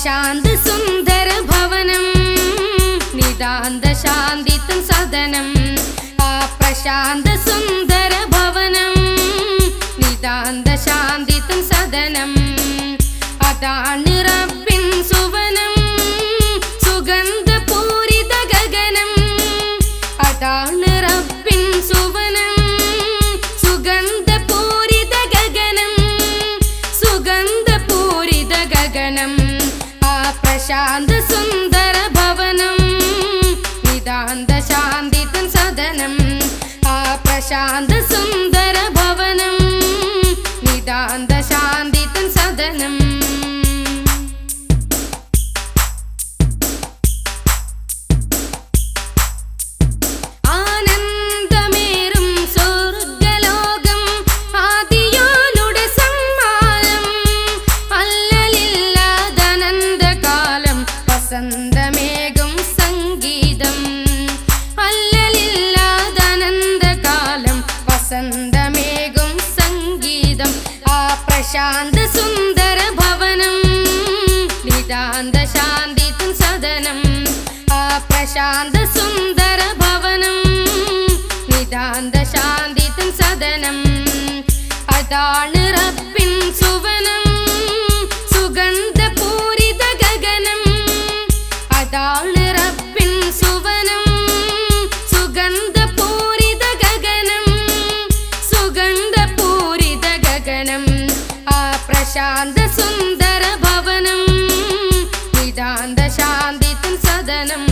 प्रशांत सुंदर भवनम निदांत शांतितम सदनम प्रशांत सुंदर भवनम निदांत शांतितम सदनम अതാണ് റബ്ബിൻ സുവനം സുഗന്ധപൂരിത ഗഗനം അതാണ് റബ്ബിൻ സുവനം സുഗന്ധപൂരിത ഗഗനം സുഗന്ധപൂരിത ഗഗനം പ്രശാന്ത സുന്ദര ഭവനം നിതാന്ത ശാന്തിതം സദനം പ്രശാന്ത സുന്ദര ഭവനം നിതാന്ത ശാന്തിതം സദനം വസന്തമേകും സംഗീതം അല്ലലില്ലാദനന്ദകാലം വസന്തമേകും സംഗീതം പ്രശാന്ത സുന്ദര ഭവനം നിതാന്ത ശാന്തിതം സദനം പ്രശാന്ത സുന്ദര ഭവനം നിതാന്ത ശാന്തിതം സദനം അതാണ് റബ്ബിൻ സുവനം സുഗന്ധപൂരിത ഗഗനം അതാണ് റബ്ബിൻ സുവനം സുഗന്ധപൂരിത ഗഗനം സുഗന്ധപൂരിത ഗഗനം പ്രശാന്ത സുന്ദര ഭവനം നിതാന്ത ശാന്തിതം സദനം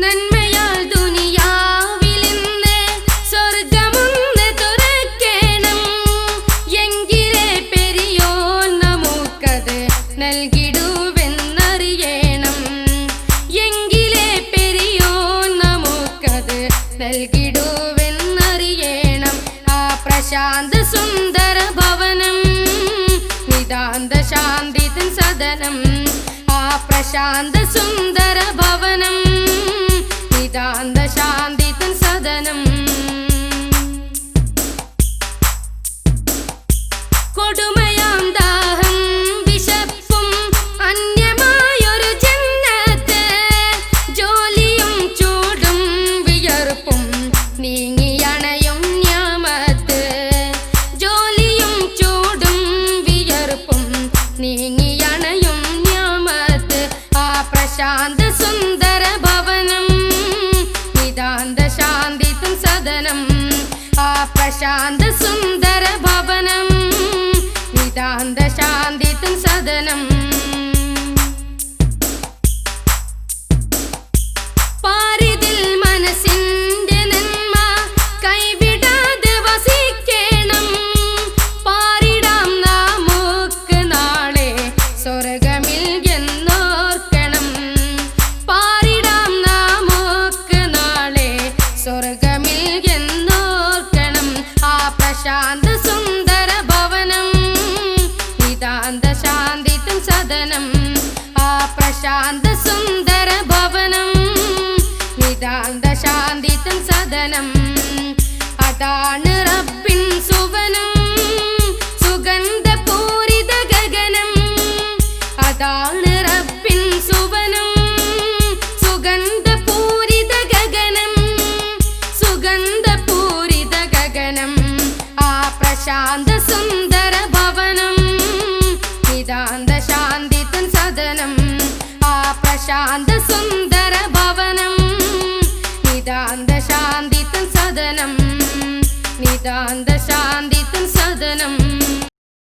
നന്മയാൽ ദുനിയാവിലിന്ന് സ്വർഗമൊന്ന് തുറക്കണം എങ്കിലേ പെരിയോൻ നമുക്കത് നൽകിടുവെന്നറിയണം എങ്കിലേ പെരിയോൻ നമുക്കത് നൽകിടുവെന്നറിയണം പ്രശാന്ത സുന്ദര ഭവനം നിതാന്ത ശാന്തിതം സദനം പ്രശാന്ത സുന്ദര ഭവനം നിതാന്ത ശാന്തിതം സദനം കൊടുമയാം ദാഹം വിശപ്പും അന്യമായൊരു ജന്നത്ത് ജോലിയും ചൂടും വിയർപ്പും നീങ്ങിയണയും ഞാമത്ത് ജോലിയും ചൂടും വിയർപ്പും നീങ്ങിയണയും ഞാമത്ത് പ്രശാന്ത സുന്ദര ഭവനം നിതാന്ത ശാന്തിതം സദനം പ്രശാന്ത സുന്ദര ഭവനം നിതാന്ത ശാന്തിതം സദനം പാരിതിൽ മനസ്സിന്റെ നന്മ കൈവിടാതെ വസിക്കണം പാരിടാം നമുക്ക് നാളെ സ്വർഗമിൽ എന്നോർക്കണം പാരിടാം നമുക്ക് നാളെ സ്വർഗമിൽ എന്നോർക്കണം പ്രശാന്ത സുന്ദര ഭവനം നിതാന്ത ശാന്തിതം സദനം പ്രശാന്ത സുന്ദര ഭവനം നിതാന്ത ശാന്തിതം സദനം അതാണ് റബ്ബിൻ സുവനം സുഗന്ധപൂരിത ഗഗനം അതാണ് റബ്ബിൻ സുവനം സുഗന്ധപൂരിത ഗഗനം സുഗന്ധപൂരിത ഗഗനം പ്രശാന്ത സുന്ദര ഭവനം നിതാന്ത ശാന്തിതം സദനം പ്രശാന്ത സുന്ദര ഭവനം നിതാന്ത ശാന്തിതം സദനം നിതാന്ത ശാന്തിതം സദനം